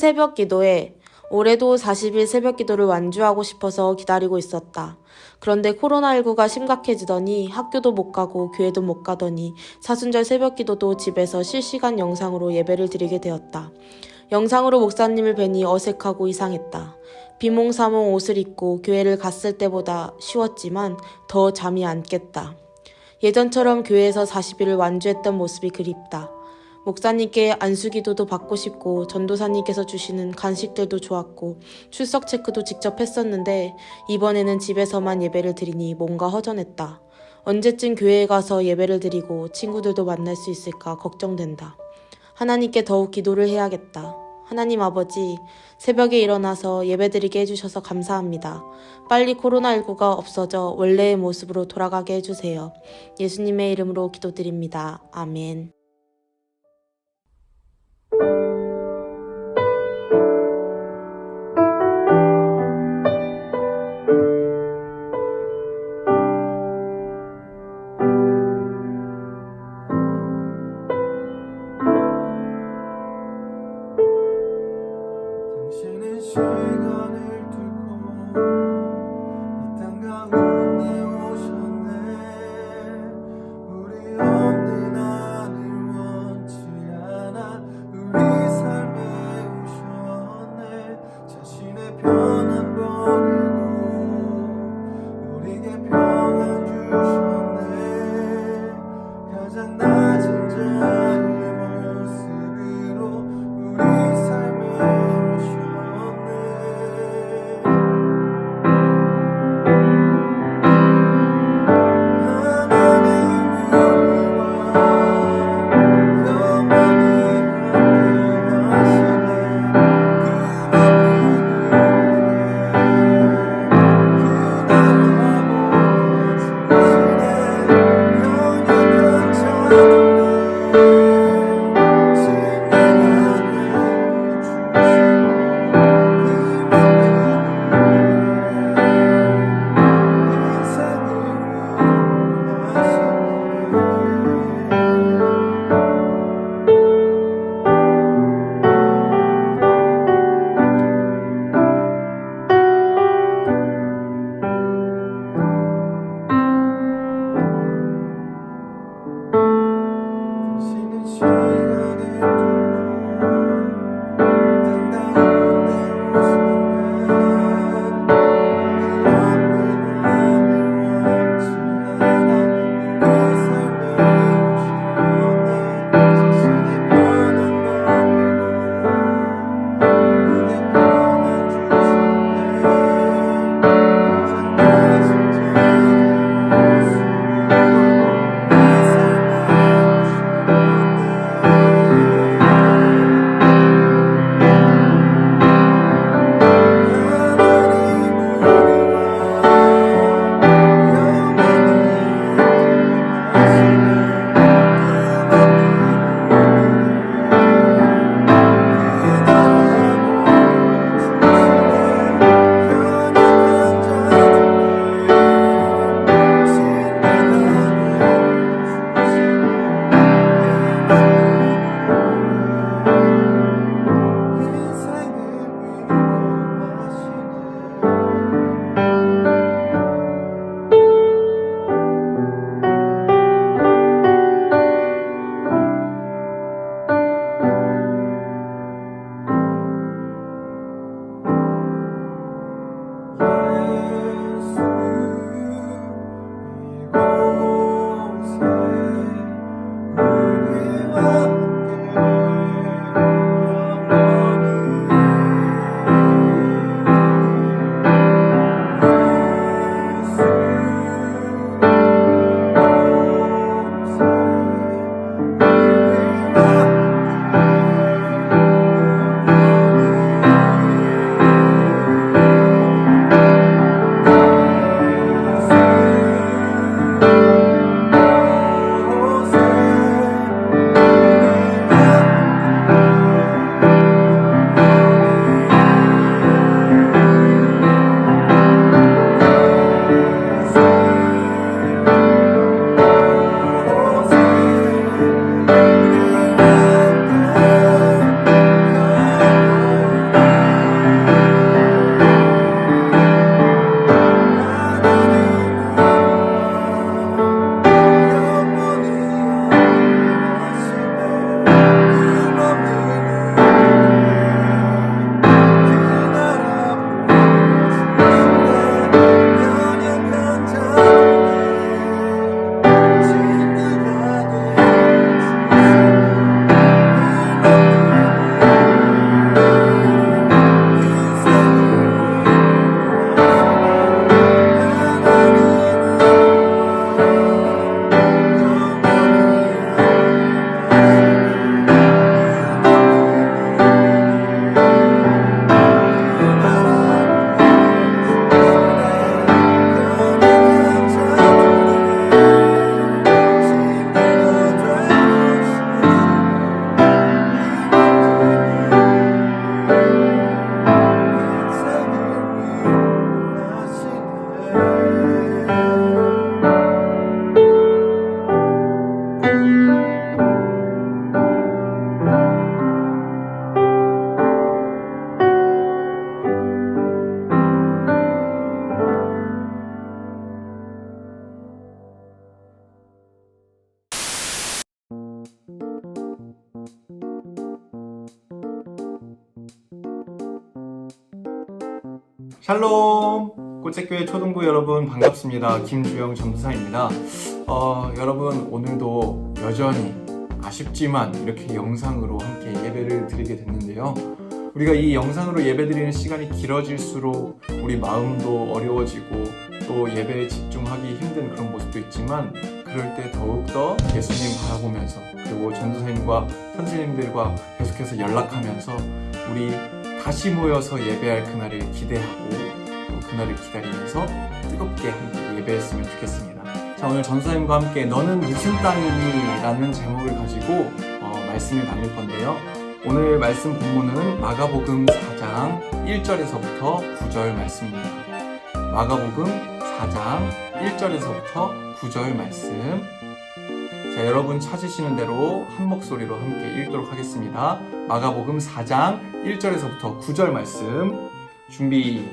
새벽 기도회. 올해도 40일 새벽 기도를 완주하고 싶어서 기다리고 있었다. 그런데 코로나19가 심각해지더니 학교도 못 가고 교회도 못 가더니 사순절 새벽 기도도 집에서 실시간 영상으로 예배를 드리게 되었다. 영상으로 목사님을 뵈니 어색하고 이상했다. 비몽사몽 옷을 입고 교회를 갔을 때보다 쉬웠지만 더 잠이 안 깼다. 예전처럼 교회에서 40일을 완주했던 모습이 그립다. 목사님께 안수기도도 받고 싶고 전도사님께서 주시는 간식들도 좋았고 출석 체크도 직접 했었는데 이번에는 집에서만 예배를 드리니 뭔가 허전했다. 언제쯤 교회에 가서 예배를 드리고 친구들도 만날 수 있을까 걱정된다. 하나님께 더욱 기도를 해야겠다. 하나님 아버지, 새벽에 일어나서 예배드리게 해주셔서 감사합니다. 빨리 코로나19가 없어져 원래의 모습으로 돌아가게 해주세요. 예수님의 이름으로 기도드립니다. 아멘. 당신은 시간을 뚫고 이 땅 가운데 오셨네. 우리 없는 하늘 원치 않아 우리 삶에 오셨네. 자신의 편안 버리고 우리에게 평안 주셨네. 가장 낮은 자의 모습으로 우리 삶에 샬롬! 꽃책교회 초등부 여러분 반갑습니다. 김주영 전도사입니다. 여러분 오늘도 여전히 아쉽지만 이렇게 영상으로 함께 예배를 드리게 됐는데요. 우리가 이 영상으로 예배드리는 시간이 길어질수록 우리 마음도 어려워지고 또 예배에 집중하기 힘든 그런 모습도 있지만 그럴 때 더욱더 예수님 바라보면서 그리고 전도사님과 선생님들과 계속해서 연락하면서 우리 다시 모여서 예배할 그날을 기대하고 또 그날을 기다리면서 뜨겁게 함께 예배했으면 좋겠습니다. 자, 오늘 전도사님과 함께 너는 무슨 땅이니? 라는 제목을 가지고 말씀을 나눌 건데요. 오늘 말씀 본문은 마가복음 4장 1절에서부터 9절 말씀입니다. 마가복음 4장 1절에서부터 9절 말씀. 자, 여러분 찾으시는 대로 한 목소리로 함께 읽도록 하겠습니다. 마가복음 4장 1절에서부터 9절 말씀. 준비,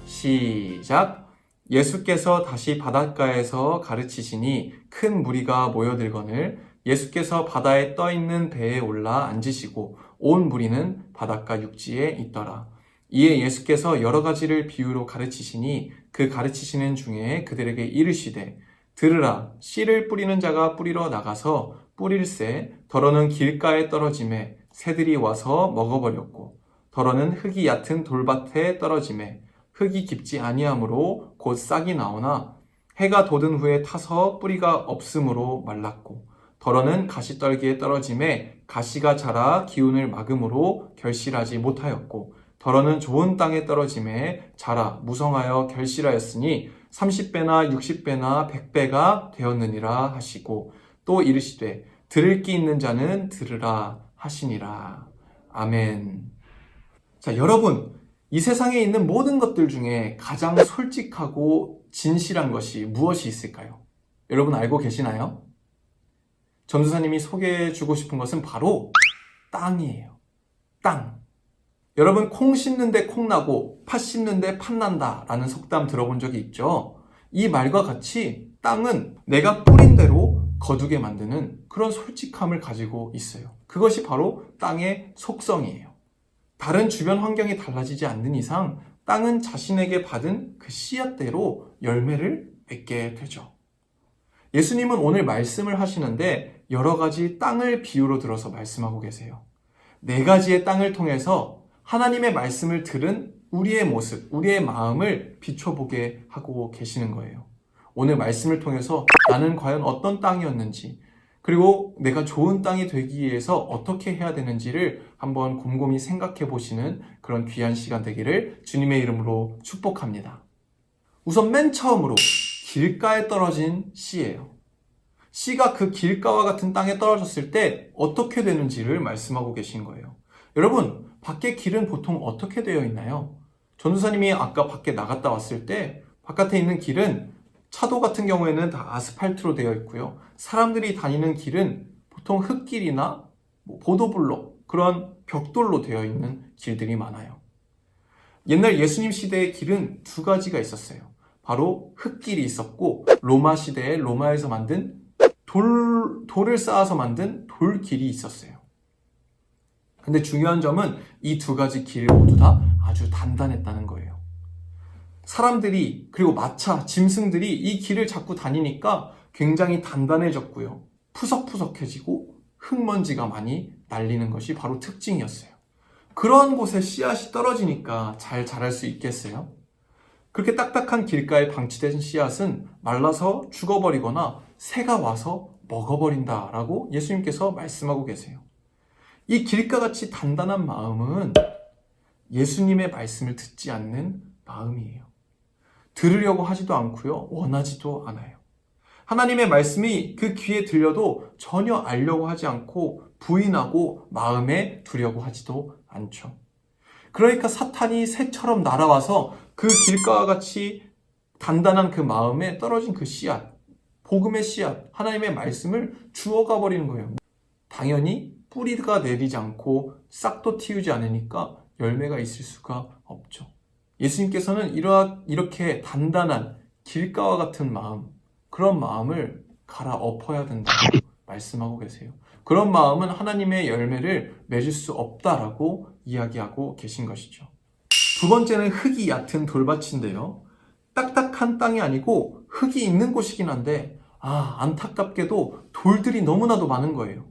시작. 예수께서 다시 바닷가에서 가르치시니 큰 무리가 모여들거늘 예수께서 바다에 떠있는 배에 올라 앉으시고 온 무리는 바닷가 육지에 있더라. 이에 예수께서 여러 가지를 비유로 가르치시니 그 가르치시는 중에 그들에게 이르시되 들으라, 씨를 뿌리는 자가 뿌리러 나가서 뿌릴새 더러는 길가에 떨어짐에 새들이 와서 먹어버렸고 더러는 흙이 얕은 돌밭에 떨어짐에 흙이 깊지 아니하므로 곧 싹이 나오나 해가 돋은 후에 타서 뿌리가 없으므로 말랐고 더러는 가시떨기에 떨어짐에 가시가 자라 기운을 막음으로 결실하지 못하였고 더러는 좋은 땅에 떨어짐에 자라 무성하여 결실하였으니 30배나 60배나 100배가 되었느니라 하시고 또 이르시되 들을 귀 있는 자는 들으라 하시니라. 아멘. 자, 여러분, 이 세상에 있는 모든 것들 중에 가장 솔직하고 진실한 것이 무엇이 있을까요? 여러분 알고 계시나요? 전도사님이 소개해 주고 싶은 것은 바로 땅이에요. 땅. 여러분 콩 심는데 콩 나고 팥 심는데 팥 난다 라는 속담 들어본 적이 있죠? 이 말과 같이 땅은 내가 뿌린 대로 거두게 만드는 그런 솔직함을 가지고 있어요. 그것이 바로 땅의 속성이에요. 다른 주변 환경이 달라지지 않는 이상 땅은 자신에게 받은 그 씨앗대로 열매를 맺게 되죠. 예수님은 오늘 말씀을 하시는데 여러 가지 땅을 비유로 들어서 말씀하고 계세요. 4가지의 땅을 통해서 하나님의 말씀을 들은 우리의 모습, 우리의 마음을 비춰보게 하고 계시는 거예요. 오늘 말씀을 통해서 나는 과연 어떤 땅이었는지, 그리고 내가 좋은 땅이 되기 위해서 어떻게 해야 되는지를 한번 곰곰이 생각해 보시는 그런 귀한 시간 되기를 주님의 이름으로 축복합니다. 우선 맨 처음으로 길가에 떨어진 씨예요. 씨가 그 길가와 같은 땅에 떨어졌을 때 어떻게 되는지를 말씀하고 계신 거예요. 여러분, 밖에 길은 보통 어떻게 되어 있나요? 전도사님이 아까 밖에 나갔다 왔을 때 바깥에 있는 길은 차도 같은 경우에는 다 아스팔트로 되어 있고요. 사람들이 다니는 길은 보통 흙길이나 보도블록, 그런 벽돌로 되어 있는 길들이 많아요. 옛날 예수님 시대의 길은 2가지가 있었어요. 바로 흙길이 있었고 로마 시대에 로마에서 만든 돌을 쌓아서 만든 돌길이 있었어요. 근데 중요한 점은 이 2가지 길 모두 다 아주 단단했다는 거예요. 사람들이 그리고 마차, 짐승들이 이 길을 자꾸 다니니까 굉장히 단단해졌고요. 푸석푸석해지고 흙먼지가 많이 날리는 것이 바로 특징이었어요. 그런 곳에 씨앗이 떨어지니까 잘 자랄 수 있겠어요? 그렇게 딱딱한 길가에 방치된 씨앗은 말라서 죽어버리거나 새가 와서 먹어버린다라고 예수님께서 말씀하고 계세요. 이 길가같이 단단한 마음은 예수님의 말씀을 듣지 않는 마음이에요. 들으려고 하지도 않고요. 원하지도 않아요. 하나님의 말씀이 그 귀에 들려도 전혀 알려고 하지 않고 부인하고 마음에 두려고 하지도 않죠. 그러니까 사탄이 새처럼 날아와서 그 길가와 같이 단단한 그 마음에 떨어진 그 씨앗, 복음의 씨앗, 하나님의 말씀을 주워가 버리는 거예요. 당연히 뿌리가 내리지 않고 싹도 틔우지 않으니까 열매가 있을 수가 없죠. 예수님께서는 이렇게 단단한 길가와 같은 마음, 그런 마음을 갈아엎어야 된다고 말씀하고 계세요. 그런 마음은 하나님의 열매를 맺을 수 없다라고 이야기하고 계신 것이죠. 두 번째는 흙이 얕은 돌밭인데요. 딱딱한 땅이 아니고 흙이 있는 곳이긴 한데 안타깝게도 돌들이 너무나도 많은 거예요.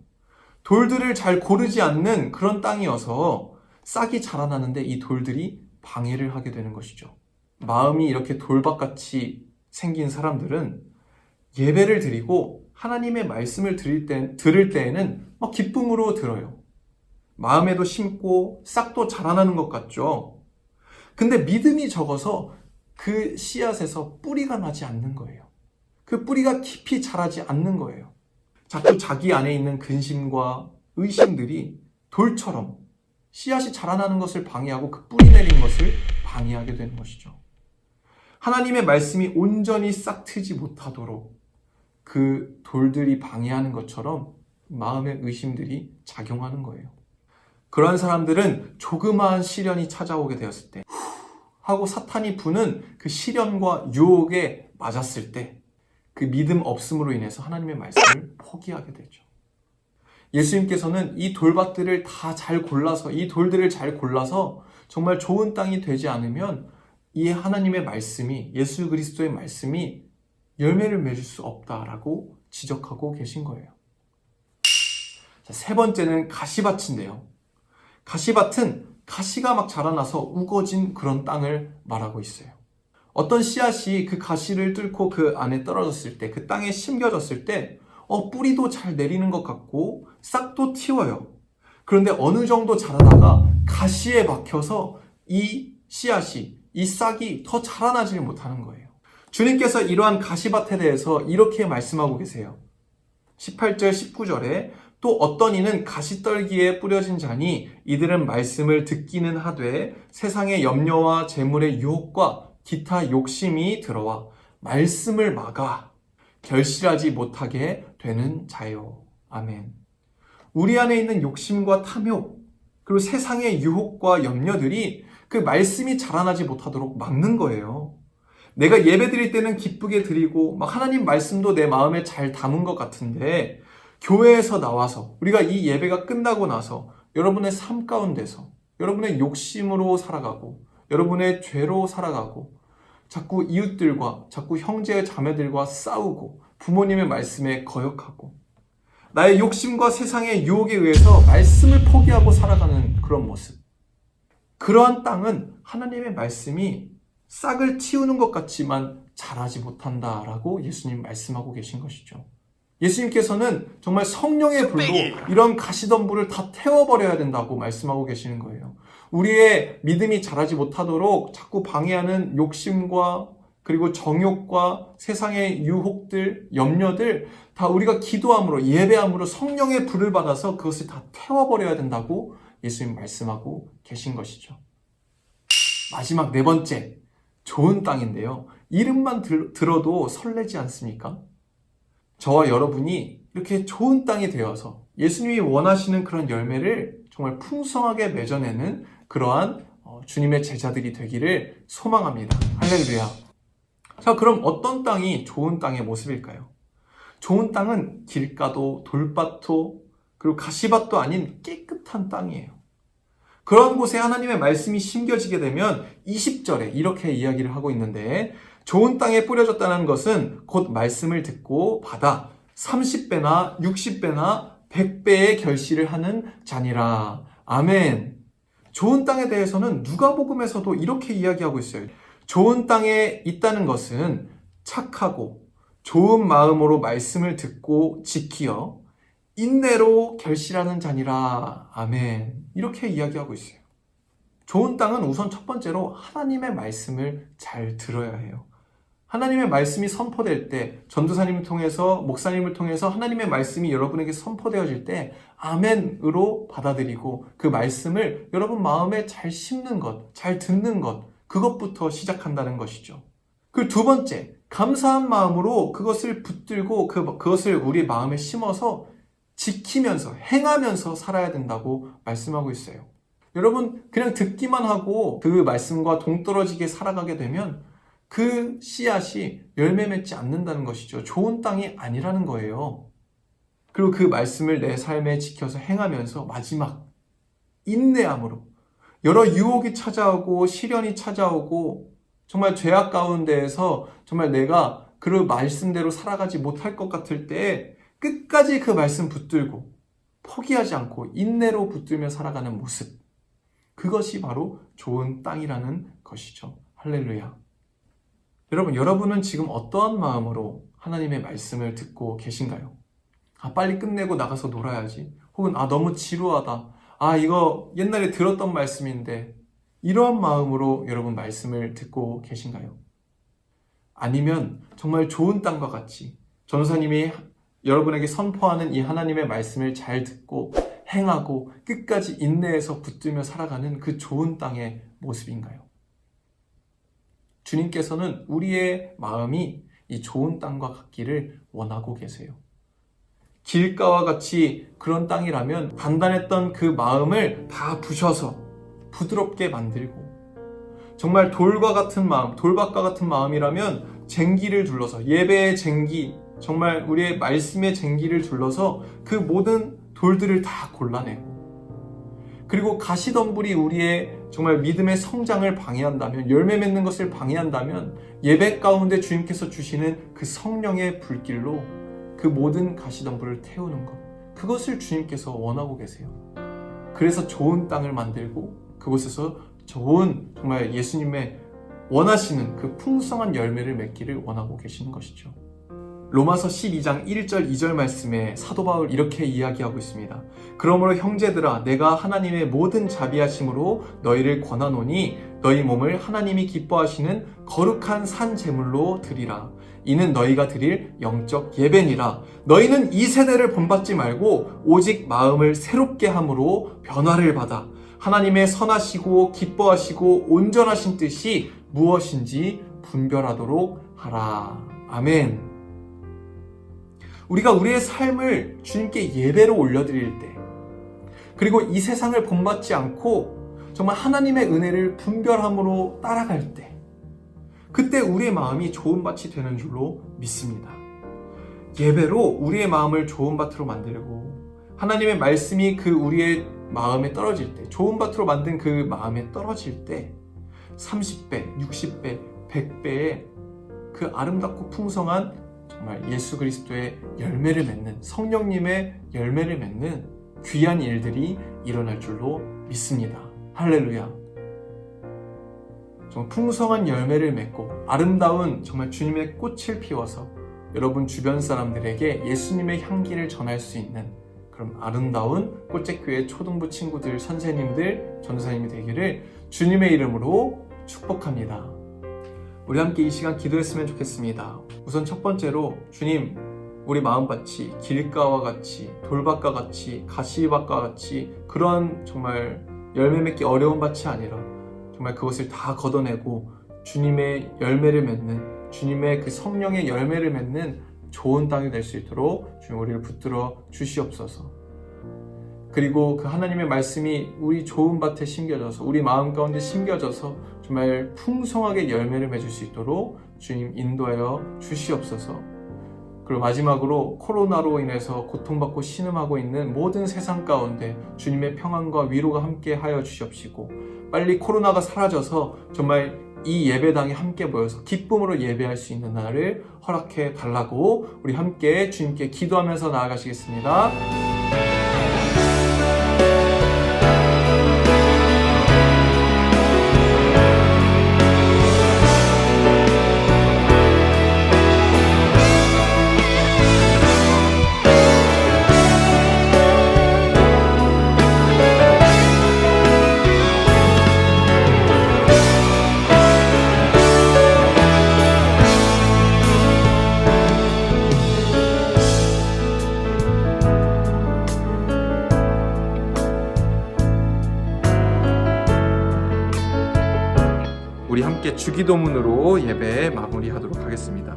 돌들을 잘 고르지 않는 그런 땅이어서 싹이 자라나는데 이 돌들이 방해를 하게 되는 것이죠. 마음이 이렇게 돌밭같이 생긴 사람들은 예배를 드리고 하나님의 말씀을 들을 때에는 막 기쁨으로 들어요. 마음에도 심고 싹도 자라나는 것 같죠. 근데 믿음이 적어서 그 씨앗에서 뿌리가 나지 않는 거예요. 그 뿌리가 깊이 자라지 않는 거예요. 자꾸 자기 안에 있는 근심과 의심들이 돌처럼 씨앗이 자라나는 것을 방해하고 그 뿌리 내린 것을 방해하게 되는 것이죠. 하나님의 말씀이 온전히 싹 트지 못하도록 그 돌들이 방해하는 것처럼 마음의 의심들이 작용하는 거예요. 그러한 사람들은 조그마한 시련이 찾아오게 되었을 때 하고 사탄이 부는 그 시련과 유혹에 맞았을 때 그 믿음 없음으로 인해서 하나님의 말씀을 포기하게 되죠. 예수님께서는 이 돌밭들을 다 잘 골라서 이 돌들을 잘 골라서 정말 좋은 땅이 되지 않으면 이 하나님의 말씀이 예수 그리스도의 말씀이 열매를 맺을 수 없다라고 지적하고 계신 거예요. 자, 세 번째는 가시밭인데요. 가시밭은 가시가 막 자라나서 우거진 그런 땅을 말하고 있어요. 어떤 씨앗이 그 가시를 뚫고 그 안에 떨어졌을 때, 그 땅에 심겨졌을 때 뿌리도 잘 내리는 것 같고 싹도 틔워요. 그런데 어느 정도 자라다가 가시에 막혀서 이 씨앗이, 이 싹이 더 자라나지를 못하는 거예요. 주님께서 이러한 가시밭에 대해서 이렇게 말씀하고 계세요. 18절, 19절에 또 어떤 이는 가시떨기에 뿌려진 자니 이들은 말씀을 듣기는 하되 세상의 염려와 재물의 유혹과 기타 욕심이 들어와 말씀을 막아 결실하지 못하게 되는 자요. 아멘. 우리 안에 있는 욕심과 탐욕, 그리고 세상의 유혹과 염려들이 그 말씀이 자라나지 못하도록 막는 거예요. 내가 예배 드릴 때는 기쁘게 드리고 막 하나님 말씀도 내 마음에 잘 담은 것 같은데 교회에서 나와서 우리가 이 예배가 끝나고 나서 여러분의 삶 가운데서 여러분의 욕심으로 살아가고 여러분의 죄로 살아가고 자꾸 이웃들과 자꾸 형제 자매들과 싸우고 부모님의 말씀에 거역하고 나의 욕심과 세상의 유혹에 의해서 말씀을 포기하고 살아가는 그런 모습, 그러한 땅은 하나님의 말씀이 싹을 틔우는 것 같지만 자라지 못한다라고 예수님 말씀하고 계신 것이죠. 예수님께서는 정말 성령의 불로 이런 가시덤불을 다 태워버려야 된다고 말씀하고 계시는 거예요. 우리의 믿음이 자라지 못하도록 자꾸 방해하는 욕심과 그리고 정욕과 세상의 유혹들, 염려들 다 우리가 기도함으로 예배함으로 성령의 불을 받아서 그것을 다 태워버려야 된다고 예수님 말씀하고 계신 것이죠. 마지막 네 번째, 좋은 땅인데요. 이름만 들어도 설레지 않습니까? 저와 여러분이 이렇게 좋은 땅이 되어서 예수님이 원하시는 그런 열매를 정말 풍성하게 맺어내는 그러한 주님의 제자들이 되기를 소망합니다. 할렐루야. 자, 그럼 어떤 땅이 좋은 땅의 모습일까요? 좋은 땅은 길가도 돌밭도 그리고 가시밭도 아닌 깨끗한 땅이에요. 그런 곳에 하나님의 말씀이 심겨지게 되면 20절에 이렇게 이야기를 하고 있는데 좋은 땅에 뿌려졌다는 것은 곧 말씀을 듣고 받아 30배나 60배나 100배의 결실을 하는 자니라. 아멘. 좋은 땅에 대해서는 누가복음에서도 이렇게 이야기하고 있어요. 좋은 땅에 있다는 것은 착하고 좋은 마음으로 말씀을 듣고 지키어 인내로 결실하는 자니라. 아멘. 이렇게 이야기하고 있어요. 좋은 땅은 우선 첫 번째로 하나님의 말씀을 잘 들어야 해요. 하나님의 말씀이 선포될 때, 전도사님을 통해서, 목사님을 통해서 하나님의 말씀이 여러분에게 선포되어질 때 아멘으로 받아들이고 그 말씀을 여러분 마음에 잘 심는 것, 잘 듣는 것, 그것부터 시작한다는 것이죠. 그 두 번째, 감사한 마음으로 그것을 붙들고 그것을 우리 마음에 심어서 지키면서 행하면서 살아야 된다고 말씀하고 있어요. 여러분 그냥 듣기만 하고 그 말씀과 동떨어지게 살아가게 되면 그 씨앗이 열매 맺지 않는다는 것이죠. 좋은 땅이 아니라는 거예요. 그리고 그 말씀을 내 삶에 지켜서 행하면서 마지막 인내함으로 여러 유혹이 찾아오고 시련이 찾아오고 정말 죄악 가운데에서 정말 내가 그 말씀대로 살아가지 못할 것 같을 때 끝까지 그 말씀 붙들고 포기하지 않고 인내로 붙들며 살아가는 모습, 그것이 바로 좋은 땅이라는 것이죠. 할렐루야. 여러분은 지금 어떠한 마음으로 하나님의 말씀을 듣고 계신가요? 빨리 끝내고 나가서 놀아야지. 혹은 너무 지루하다. 이거 옛날에 들었던 말씀인데, 이러한 마음으로 여러분 말씀을 듣고 계신가요? 아니면 정말 좋은 땅과 같이 전도사님이 여러분에게 선포하는 이 하나님의 말씀을 잘 듣고 행하고 끝까지 인내해서 붙들며 살아가는 그 좋은 땅의 모습인가요? 주님께서는 우리의 마음이 이 좋은 땅과 같기를 원하고 계세요. 길가와 같이 그런 땅이라면 단단했던 그 마음을 다 부셔서 부드럽게 만들고, 정말 돌과 같은 마음, 돌밭과 같은 마음이라면 쟁기를 둘러서, 예배의 쟁기, 정말 우리의 말씀의 쟁기를 둘러서 그 모든 돌들을 다 골라내고, 그리고 가시덤불이 우리의 정말 믿음의 성장을 방해한다면, 열매 맺는 것을 방해한다면 예배 가운데 주님께서 주시는 그 성령의 불길로 그 모든 가시덤불을 태우는 것, 그것을 주님께서 원하고 계세요. 그래서 좋은 땅을 만들고 그곳에서 좋은 정말 예수님의 원하시는 그 풍성한 열매를 맺기를 원하고 계시는 것이죠. 로마서 12장 1절 2절 말씀에 사도 바울 이렇게 이야기하고 있습니다. 그러므로 형제들아, 내가 하나님의 모든 자비하심으로 너희를 권하노니 너희 몸을 하나님이 기뻐하시는 거룩한 산 제물로 드리라. 이는 너희가 드릴 영적 예배니라. 너희는 이 세대를 본받지 말고 오직 마음을 새롭게 함으로 변화를 받아 하나님의 선하시고 기뻐하시고 온전하신 뜻이 무엇인지 분별하도록 하라. 아멘. 우리가 우리의 삶을 주님께 예배로 올려드릴 때, 그리고 이 세상을 본받지 않고 정말 하나님의 은혜를 분별함으로 따라갈 때, 그때 우리의 마음이 좋은 밭이 되는 줄로 믿습니다. 예배로 우리의 마음을 좋은 밭으로 만들고, 하나님의 말씀이 그 우리의 마음에 떨어질 때, 좋은 밭으로 만든 그 마음에 떨어질 때 30배, 60배, 100배의 그 아름답고 풍성한 정말 예수 그리스도의 열매를 맺는, 성령님의 열매를 맺는 귀한 일들이 일어날 줄로 믿습니다. 할렐루야. 정말 풍성한 열매를 맺고 아름다운 정말 주님의 꽃을 피워서 여러분 주변 사람들에게 예수님의 향기를 전할 수 있는 그런 아름다운 꽃제교회 초등부 친구들, 선생님들, 전도사님이 되기를 주님의 이름으로 축복합니다. 우리 함께 이 시간 기도했으면 좋겠습니다. 우선 첫 번째로, 주님, 우리 마음밭이 길가와 같이, 돌밭과 같이, 가시밭과 같이 그러한 정말 열매 맺기 어려운 밭이 아니라 정말 그것을 다 걷어내고 주님의 열매를 맺는, 주님의 그 성령의 열매를 맺는 좋은 땅이 될 수 있도록 주님 우리를 붙들어 주시옵소서. 그리고 그 하나님의 말씀이 우리 좋은 밭에 심겨져서, 우리 마음 가운데 심겨져서 정말 풍성하게 열매를 맺을 수 있도록 주님 인도하여 주시옵소서. 그리고 마지막으로, 코로나로 인해서 고통받고 신음하고 있는 모든 세상 가운데 주님의 평안과 위로가 함께 하여 주시옵시고, 빨리 코로나가 사라져서 정말 이 예배당에 함께 모여서 기쁨으로 예배할 수 있는 날을 허락해 달라고 우리 함께 주님께 기도하면서 나아가시겠습니다. 우리 함께 주기도문으로 예배 마무리하도록 하겠습니다.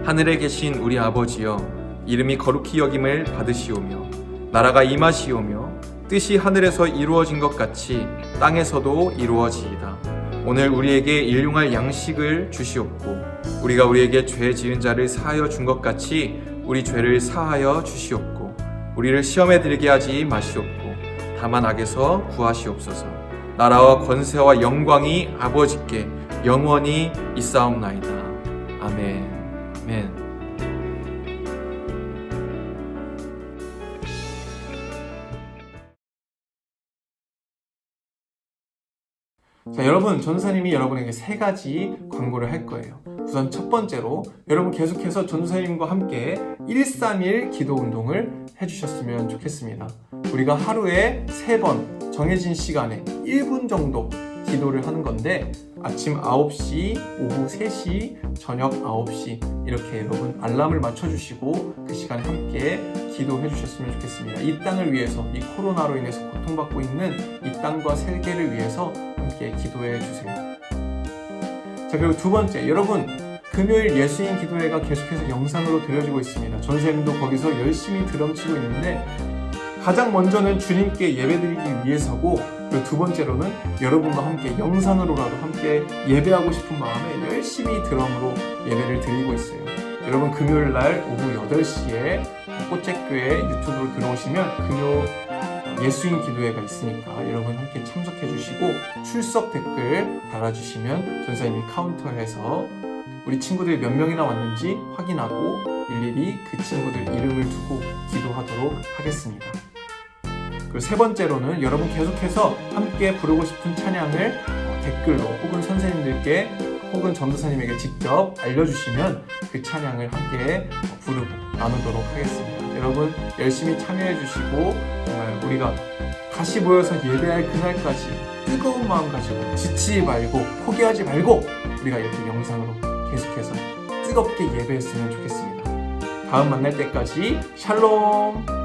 하늘에 계신 우리 아버지여, 이름이 거룩히 여김을 받으시오며 나라가 임하시오며 뜻이 하늘에서 이루어진 것 같이 땅에서도 이루어지이다. 오늘 우리에게 일용할 양식을 주시옵고, 우리가 우리에게 죄 지은 자를 사하여 준 것 같이 우리 죄를 사하여 주시옵고, 우리를 시험에 들게 하지 마시옵고 다만 악에서 구하시옵소서. 나라와 권세와 영광이 아버지께 영원히 있사옵나이다. 아멘. 아멘. 자, 여러분, 전도사님이 여러분에게 3가지 광고를 할 거예요. 우선 첫 번째로 여러분 계속해서 전도사님과 함께 131 기도 운동을 해주셨으면 좋겠습니다. 우리가 하루에 3번 정해진 시간에 1분 정도 기도를 하는 건데 아침 9시, 오후 3시, 저녁 9시 이렇게 여러분 알람을 맞춰주시고 그 시간에 함께 기도해 주셨으면 좋겠습니다. 이 땅을 위해서, 이 코로나로 인해서 고통받고 있는 이 땅과 세계를 위해서 함께 기도해 주세요. 자, 그리고 두 번째, 여러분 금요일 예수인 기도회가 계속해서 영상으로 들려지고 있습니다. 전도사님도 거기서 열심히 드럼치고 있는데 가장 먼저는 주님께 예배드리기 위해서고, 그리고 두 번째로는 여러분과 함께 영상으로라도 함께 예배하고 싶은 마음에 열심히 드럼으로 예배를 드리고 있어요. 여러분 금요일 날 오후 8시에 꽃잭교회 유튜브로 들어오시면 금요 예수인 기도회가 있으니까 여러분 함께 참석해 주시고 출석 댓글 달아주시면 전사님이 카운터에서 우리 친구들이 몇 명이나 왔는지 확인하고 일일이 그 친구들 이름을 두고 기도하도록 하겠습니다. 그리고 세 번째로는 여러분 계속해서 함께 부르고 싶은 찬양을 댓글로 혹은 선생님들께 혹은 전도사님에게 직접 알려주시면 그 찬양을 함께 부르고 나누도록 하겠습니다. 여러분 열심히 참여해 주시고 정말 우리가 다시 모여서 예배할 그날까지 뜨거운 마음 가지고 지치지 말고 포기하지 말고 우리가 이렇게 영상으로 계속해서 뜨겁게 예배했으면 좋겠습니다. 다음 만날 때까지 샬롬.